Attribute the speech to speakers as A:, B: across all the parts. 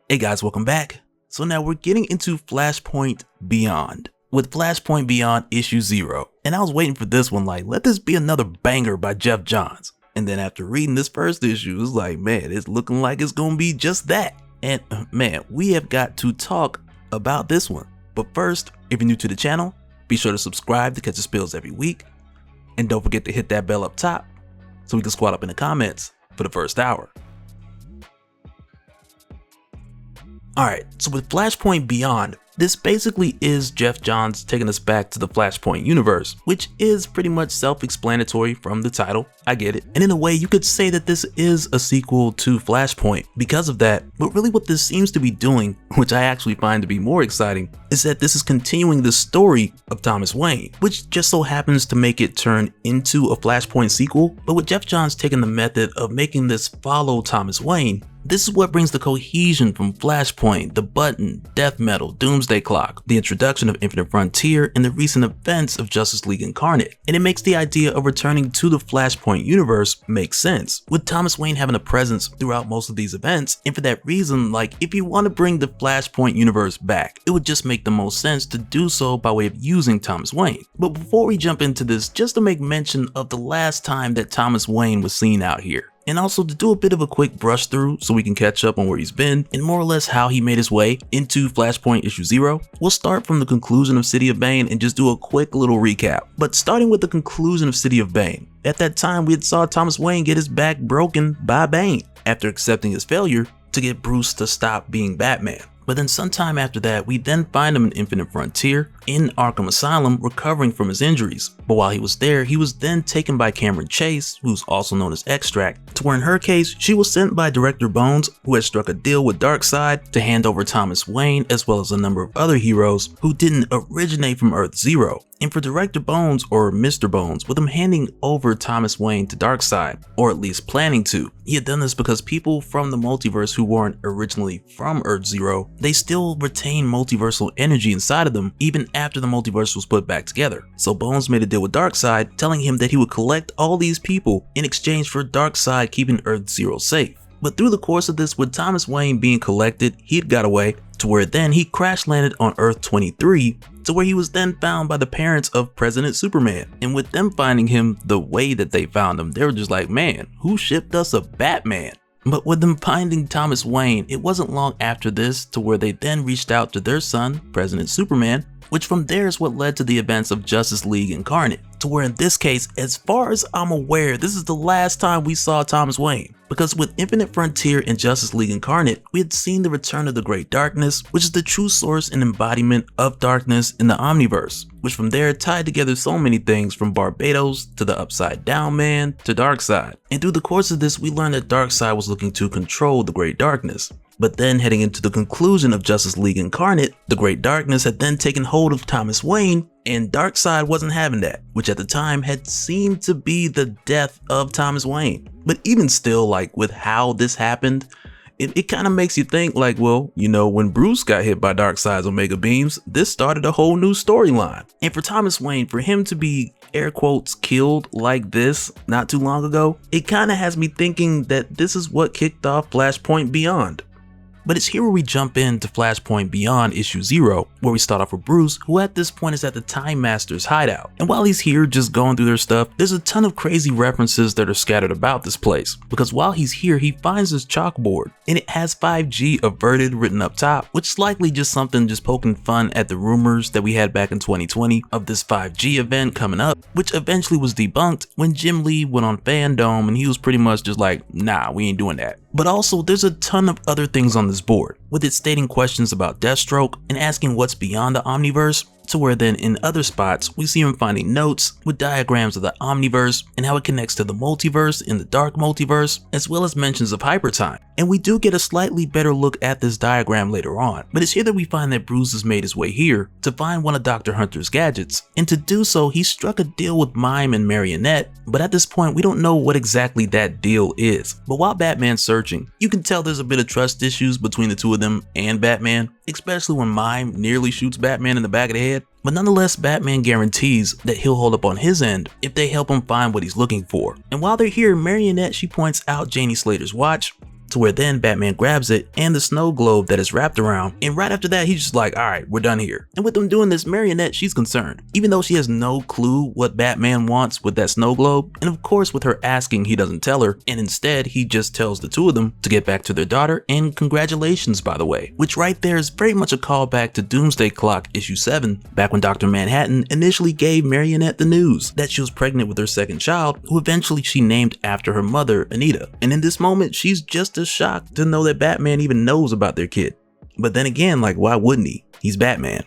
A: Hey guys, welcome back. So now we're getting into Flashpoint Beyond with Flashpoint Beyond issue 0. And I was waiting for this one, like, let this be another banger by Jeff Johns. And then after reading this first issue, it was like, man, it's looking like it's gonna be just that. And man, we have got to talk about this one. But first, if you're new to the channel, be sure to subscribe to catch the spills every week. And don't forget to hit that bell up top so we can squat up in the comments for the first hour. Alright, so with Flashpoint Beyond, this basically is Jeff Johns taking us back to the Flashpoint universe, which is pretty much self-explanatory from the title, I get it. And in a way, you could say that this is a sequel to Flashpoint because of that, but really what this seems to be doing, which I actually find to be more exciting, is that this is continuing the story of Thomas Wayne, which just so happens to make it turn into a Flashpoint sequel, but with Jeff Johns taking the method of making this follow Thomas Wayne, this is what brings the cohesion from Flashpoint, the Button, Death Metal, Doomsday Clock, the introduction of Infinite Frontier, and the recent events of Justice League Incarnate. And it makes the idea of returning to the Flashpoint universe make sense, with Thomas Wayne having a presence throughout most of these events. And for that reason, like, if you want to bring the Flashpoint universe back, it would just make the most sense to do so by way of using Thomas Wayne. But before we jump into this, just to make mention of the last time that Thomas Wayne was seen out here. And also to do a bit of a quick brush through so we can catch up on where he's been and more or less how he made his way into Flashpoint issue 0. We'll start from the conclusion of City of Bane and just do a quick little recap. But starting with the conclusion of City of Bane, at that time we had saw Thomas Wayne get his back broken by Bane after accepting his failure to get Bruce to stop being Batman. But then sometime after that, we then find him in Infinite Frontier in Arkham Asylum recovering from his injuries. But while he was there, he was then taken by Cameron Chase, who's also known as Extract, to where in her case, she was sent by Director Bones, who had struck a deal with Darkseid to hand over Thomas Wayne as well as a number of other heroes who didn't originate from Earth Zero. And for Director Bones, or Mr. Bones, with him handing over Thomas Wayne to Darkseid, or at least planning to, he had done this because people from the multiverse who weren't originally from Earth Zero, they still retain multiversal energy inside of them even after the multiverse was put back together. So Bones made a deal with Darkseid, telling him that he would collect all these people in exchange for Darkseid keeping Earth Zero safe. But through the course of this, with Thomas Wayne being collected, he'd got away, to where then he crash landed on Earth 23, to where he was then found by the parents of President Superman. And with them finding him the way that they found him, they were just like, man, who shipped us a Batman? But with them finding Thomas Wayne, it wasn't long after this to where they then reached out to their son, President Superman, which from there is what led to the events of Justice League Incarnate, to where in this case, as far as I'm aware, this is the last time we saw Thomas Wayne. Because with Infinite Frontier and Justice League Incarnate, we had seen the return of the Great Darkness, which is the true source and embodiment of darkness in the Omniverse, which from there tied together so many things from Barbados to the Upside Down Man to Darkseid. And through the course of this, we learned that Darkseid was looking to control the Great Darkness. But then heading into the conclusion of Justice League Incarnate, the Great Darkness had then taken hold of Thomas Wayne, and Darkseid wasn't having that, which at the time had seemed to be the death of Thomas Wayne. But even still, like, with how this happened, it kind of makes you think like, well, you know, when Bruce got hit by Darkseid's Omega Beams, this started a whole new storyline. And for Thomas Wayne, for him to be air quotes killed like this not too long ago, it kind of has me thinking that this is what kicked off Flashpoint Beyond. But it's here where we jump into Flashpoint Beyond issue 0, where we start off with Bruce, who at this point is at the Time Master's hideout. And while he's here just going through their stuff, there's a ton of crazy references that are scattered about this place. Because while he's here, he finds this chalkboard, and it has 5G averted written up top, which is likely just something just poking fun at the rumors that we had back in 2020 of this 5G event coming up, which eventually was debunked when Jim Lee went on Fandom and he was pretty much just like, nah, we ain't doing that. But also, there's a ton of other things on this board, with it stating questions about Deathstroke and asking what's beyond the Omniverse, to where then in other spots we see him finding notes with diagrams of the Omniverse and how it connects to the multiverse in the Dark Multiverse, as well as mentions of Hypertime. And we do get a slightly better look at this diagram later on, but it's here that we find that Bruce has made his way here to find one of Dr. Hunter's gadgets, and to do so he struck a deal with Mime and Marionette, but at this point we don't know what exactly that deal is. But while Batman's searching, you can tell there's a bit of trust issues between the two of them and Batman, especially when Mime nearly shoots Batman in the back of the head. But nonetheless, Batman guarantees that he'll hold up on his end if they help him find what he's looking for. And while they're here, Marionette, she points out Janie Slater's watch, to where then Batman grabs it and the snow globe that is wrapped around, and right after that he's just like, alright, we're done here. And with them doing this, Marionette, she's concerned, even though she has no clue what Batman wants with that snow globe, and of course with her asking he doesn't tell her, and instead he just tells the two of them to get back to their daughter, and congratulations by the way, which right there is very much a callback to Doomsday Clock issue 7, back when Dr. Manhattan initially gave Marionette the news that she was pregnant with her second child, who eventually she named after her mother, Anita. And in this moment, she's just as shocked to know that Batman even knows about their kid. But then again, like, why wouldn't he? He's Batman.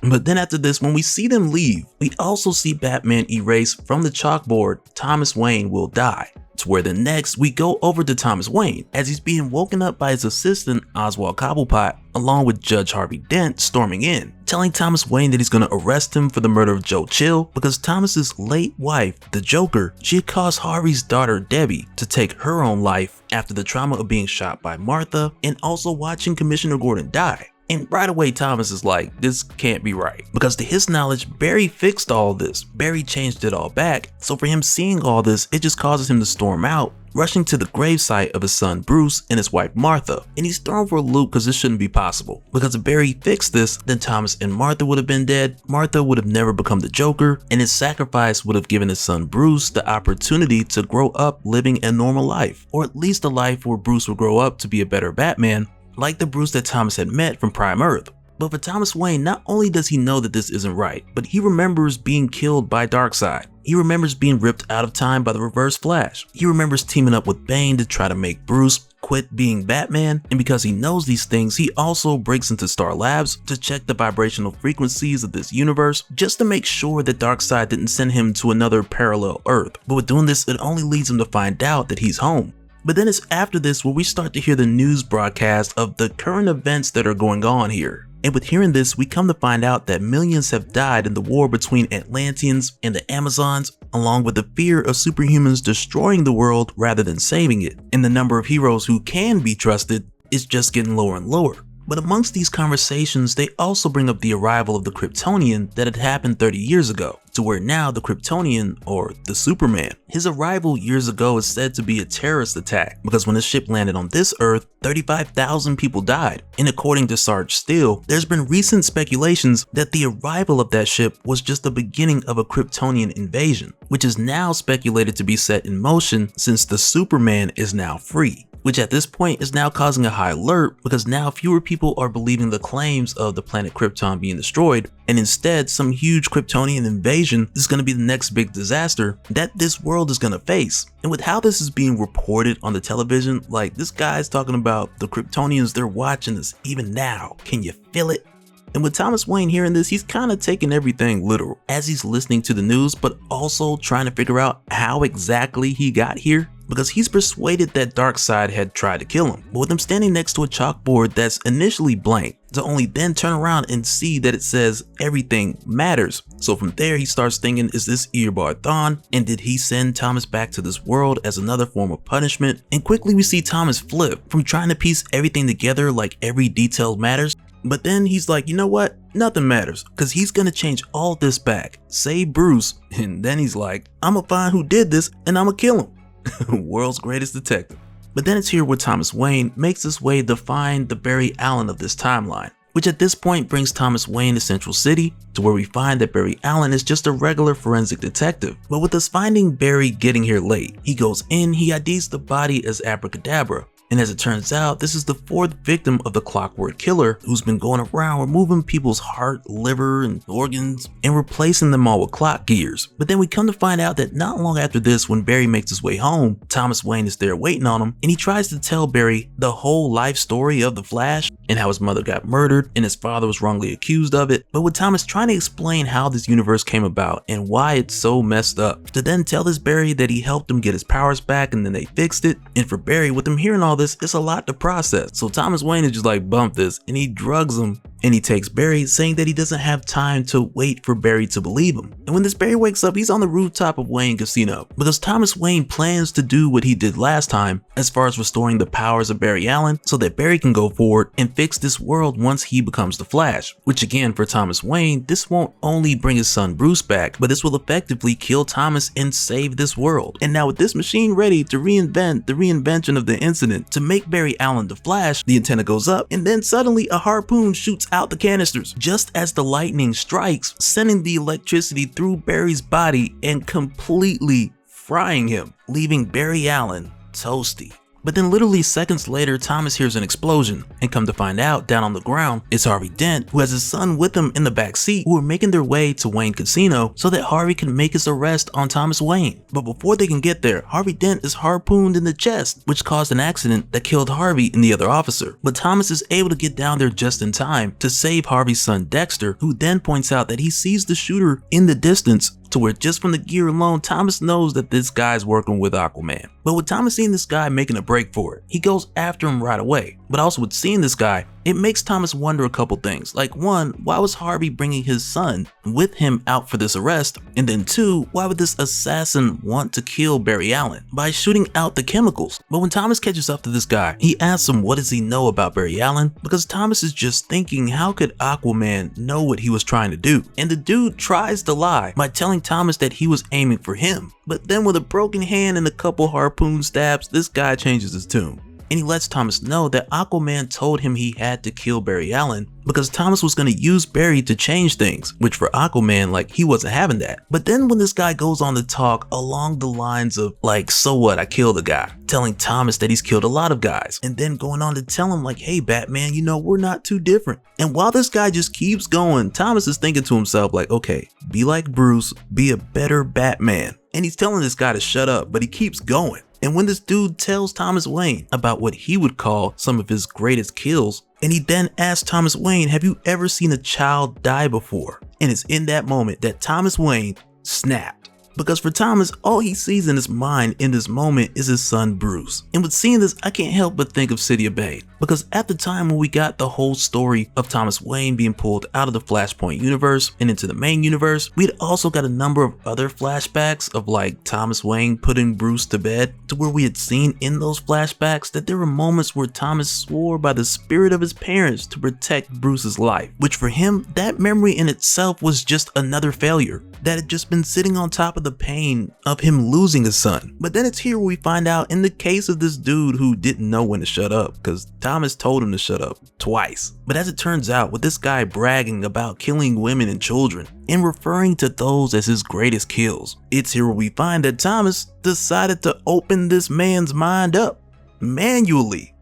A: But then after this, when we see them leave, we also see Batman erase from the chalkboard, Thomas Wayne will die. To where then next, we go over to Thomas Wayne as he's being woken up by his assistant, Oswald Cobblepot, along with Judge Harvey Dent storming in, telling Thomas Wayne that he's going to arrest him for the murder of Joe Chill because Thomas's late wife, the Joker, she had caused Harvey's daughter Debbie to take her own life after the trauma of being shot by Martha and also watching Commissioner Gordon die. And right away Thomas is like, this can't be right, because to his knowledge, Barry fixed all this. Barry changed it all back, so for him seeing all this, it just causes him to storm out, rushing to the gravesite of his son Bruce and his wife Martha. And he's thrown for a loop because this shouldn't be possible, because if Barry fixed this, then Thomas and Martha would have been dead, Martha would have never become the Joker, and his sacrifice would have given his son Bruce the opportunity to grow up living a normal life, or at least a life where Bruce would grow up to be a better Batman, like the Bruce that Thomas had met from Prime Earth. But for Thomas Wayne, not only does he know that this isn't right, but he remembers being killed by Darkseid. He remembers being ripped out of time by the Reverse Flash. He remembers teaming up with Bane to try to make Bruce quit being Batman, and because he knows these things, he also breaks into Star Labs to check the vibrational frequencies of this universe just to make sure that Darkseid didn't send him to another parallel Earth. But with doing this, it only leads him to find out that he's home. But then it's after this where we start to hear the news broadcast of the current events that are going on here. And with hearing this, we come to find out that millions have died in the war between Atlanteans and the Amazons, along with the fear of superhumans destroying the world rather than saving it. And the number of heroes who can be trusted is just getting lower and lower. But amongst these conversations, they also bring up the arrival of the Kryptonian that had happened 30 years ago, to where now the Kryptonian, or the Superman, his arrival years ago is said to be a terrorist attack, because when the ship landed on this Earth, 35,000 people died. And according to Sarge Steele, there's been recent speculations that the arrival of that ship was just the beginning of a Kryptonian invasion, which is now speculated to be set in motion since the Superman is now free, which at this point is now causing a high alert because now fewer people are believing the claims of the planet Krypton being destroyed, and instead some huge Kryptonian invasion is going to be the next big disaster that this world is going to face. And with how this is being reported on the television, like this guy's talking about the Kryptonians, they're watching us even now, can you feel it? And with Thomas Wayne hearing this, he's kind of taking everything literal as he's listening to the news, but also trying to figure out how exactly he got here, because he's persuaded that Darkseid had tried to kill him. But with him standing next to a chalkboard that's initially blank, to only then turn around and see that it says everything matters. So from there he starts thinking, is this Eobard Thawne? And did he send Thomas back to this world as another form of punishment? And quickly we see Thomas flip from trying to piece everything together like every detail matters. But then he's like, you know what? Nothing matters, because he's gonna change all this back, save Bruce, and then he's like, I'm gonna find who did this and I'm gonna kill him. World's greatest detective. But then it's here where Thomas Wayne makes his way to find the Barry Allen of this timeline, which at this point brings Thomas Wayne to Central City, to where we find that Barry Allen is just a regular forensic detective. But with us finding Barry getting here late, he goes in, he IDs the body as Abracadabra. And as it turns out, this is the fourth victim of the Clockwork Killer, who's been going around removing people's heart, liver, and organs and replacing them all with clock gears. But then we come to find out that not long after this, when Barry makes his way home, Thomas Wayne is there waiting on him, and he tries to tell Barry the whole life story of the Flash and how his mother got murdered and his father was wrongly accused of it. But with Thomas trying to explain how this universe came about and why it's so messed up, to then tell this Barry that he helped him get his powers back and then they fixed it. And for Barry, with him hearing all this, it's a lot to process. So Thomas Wayne is just like, bump this, and he drugs him and he takes Barry, saying that he doesn't have time to wait for Barry to believe him. And when this Barry wakes up, he's on the rooftop of Wayne Casino because Thomas Wayne plans to do what he did last time as far as restoring the powers of Barry Allen so that Barry can go forward and fix this world once he becomes the Flash. Which again, for Thomas Wayne, this won't only bring his son Bruce back, but this will effectively kill Thomas and save this world. And now with this machine ready to reinvent the reinvention of the incident to make Barry Allen the Flash, the antenna goes up and then suddenly a harpoon shoots out the canisters just as the lightning strikes, sending the electricity through Barry's body and completely frying him, leaving Barry Allen toasty. But then literally seconds later, Thomas hears an explosion, and come to find out, down on the ground, it's Harvey Dent, who has his son with him in the back seat, who are making their way to Wayne Casino so that Harvey can make his arrest on Thomas Wayne. But before they can get there, Harvey Dent is harpooned in the chest, which caused an accident that killed Harvey and the other officer. But Thomas is able to get down there just in time to save Harvey's son Dexter, who then points out that he sees the shooter in the distance, to where just from the gear alone, Thomas knows that this guy's working with Aquaman. But with Thomas seeing this guy making a break for it, he goes after him right away. But also with seeing this guy, it makes Thomas wonder a couple things. Like one, why was Harvey bringing his son with him out for this arrest? And then two, why would this assassin want to kill Barry Allen by shooting out the chemicals? But when Thomas catches up to this guy, he asks him what does he know about Barry Allen? Because Thomas is just thinking, how could Aquaman know what he was trying to do? And the dude tries to lie by telling Thomas that he was aiming for him. But then with a broken hand and a couple harpoon stabs, this guy changes his tune. And he lets Thomas know that Aquaman told him he had to kill Barry Allen because Thomas was going to use Barry to change things, which for Aquaman, like, he wasn't having that. But then when this guy goes on to talk along the lines of like, so what, I killed a guy, telling Thomas that he's killed a lot of guys, and then going on to tell him like, hey Batman, you know, we're not too different. And while this guy just keeps going, Thomas is thinking to himself like, okay, be like Bruce, be a better Batman. And he's telling this guy to shut up, but he keeps going. And when this dude tells Thomas Wayne about what he would call some of his greatest kills, and he then asks Thomas Wayne, have you ever seen a child die before? And it's in that moment that Thomas Wayne snapped. Because for Thomas, all he sees in his mind in this moment is his son Bruce. And with seeing this, I can't help but think of City of Bane. Because at the time when we got the whole story of Thomas Wayne being pulled out of the Flashpoint universe and into the main universe, we'd also got a number of other flashbacks of like Thomas Wayne putting Bruce to bed, to where we had seen in those flashbacks that there were moments where Thomas swore by the spirit of his parents to protect Bruce's life, which for him, that memory in itself was just another failure that had just been sitting on top of the pain of him losing his son. But then it's here where we find out in the case of this dude who didn't know when to shut up, because Thomas told him to shut up twice. But as it turns out, with this guy bragging about killing women and children and referring to those as his greatest kills, it's here where we find that Thomas decided to open this man's mind up manually.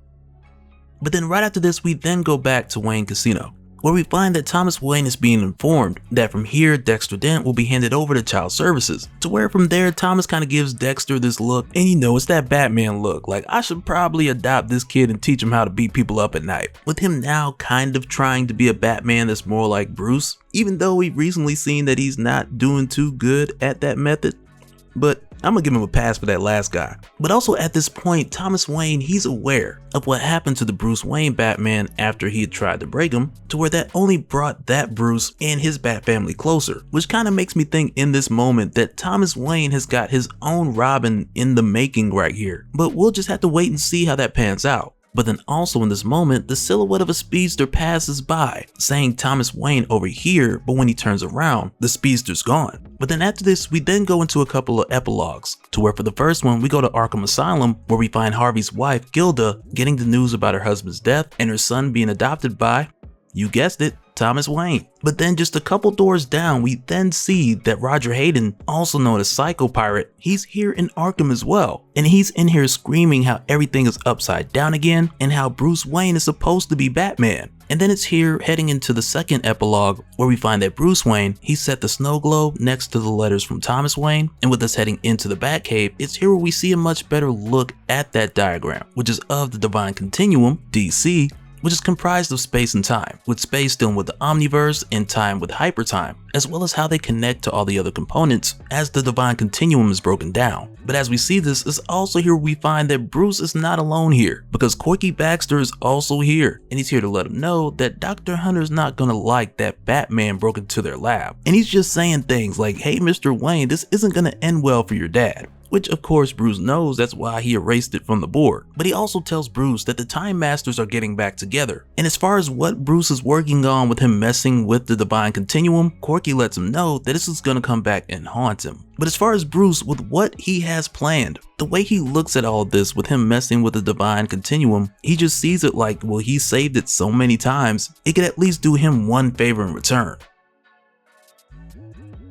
A: But then right after this, we then go back to Wayne Casino, where we find that Thomas Wayne is being informed that from here Dexter Dent will be handed over to Child Services, to where from there Thomas kind of gives Dexter this look, and you know, it's that Batman look, like I should probably adopt this kid and teach him how to beat people up at night, with him now kind of trying to be a Batman that's more like Bruce, even though we've recently seen that he's not doing too good at that method. But I'm gonna give him a pass for that last guy. But also at this point, Thomas Wayne, he's aware of what happened to the Bruce Wayne Batman after he had tried to break him, to where that only brought that Bruce and his Bat family closer, which kind of makes me think in this moment that Thomas Wayne has got his own Robin in the making right here. But we'll just have to wait and see how that pans out. But then also in this moment, the silhouette of a speedster passes by, saying Thomas Wayne over here, but when he turns around, the speedster's gone. But then after this, we then go into a couple of epilogues, to where for the first one, we go to Arkham Asylum, where we find Harvey's wife, Gilda, getting the news about her husband's death and her son being adopted by, you guessed it, Thomas Wayne. But then just a couple doors down, we then see that Roger Hayden, also known as Psycho Pirate, he's here in Arkham as well. And he's in here screaming how everything is upside down again and how Bruce Wayne is supposed to be Batman. And then it's here heading into the second epilogue, where we find that Bruce Wayne, he set the snow globe next to the letters from Thomas Wayne, and with us heading into the Batcave, it's here where we see a much better look at that diagram, which is of the Divine Continuum, DC, which is comprised of space and time, with space dealing with the omniverse and time with hypertime, as well as how they connect to all the other components as the divine continuum is broken down. But as we see this, it's also here we find that Bruce is not alone here, because Corky Baxter is also here, and he's here to let him know that Dr. Hunter's not gonna like that Batman broke into their lab. And he's just saying things like, hey Mr. Wayne, this isn't gonna end well for your dad. Which of course Bruce knows, that's why he erased it from the board. But he also tells Bruce that the Time Masters are getting back together. And as far as what Bruce is working on with him messing with the Divine Continuum, Corky lets him know that this is gonna come back and haunt him. But as far as Bruce with what he has planned, the way he looks at all this with him messing with the Divine Continuum, he just sees it like, well, he saved it so many times, it could at least do him one favor in return.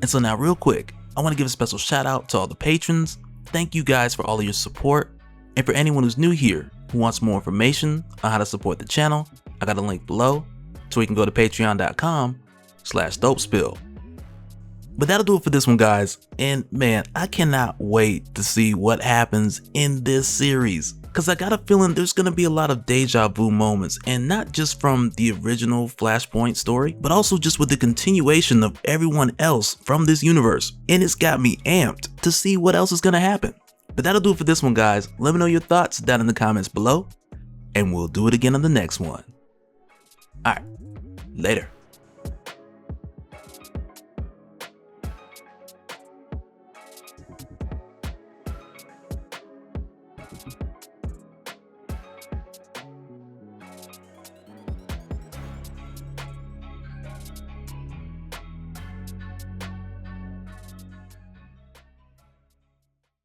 A: And so now real quick, I want to give a special shout out to all the patrons. Thank you guys for all of your support. And for anyone who's new here who wants more information on how to support the channel, I got a link below so you can go to patreon.com/dopespill. But that'll do it for this one, guys. And man, I cannot wait to see what happens in this series, because I got a feeling there's going to be a lot of deja vu moments, and not just from the original Flashpoint story, but also just with the continuation of everyone else from this universe. And it's got me amped to see what else is going to happen. But that'll do it for this one, guys. Let me know your thoughts down in the comments below, and we'll do it again on the next one. Alright, later.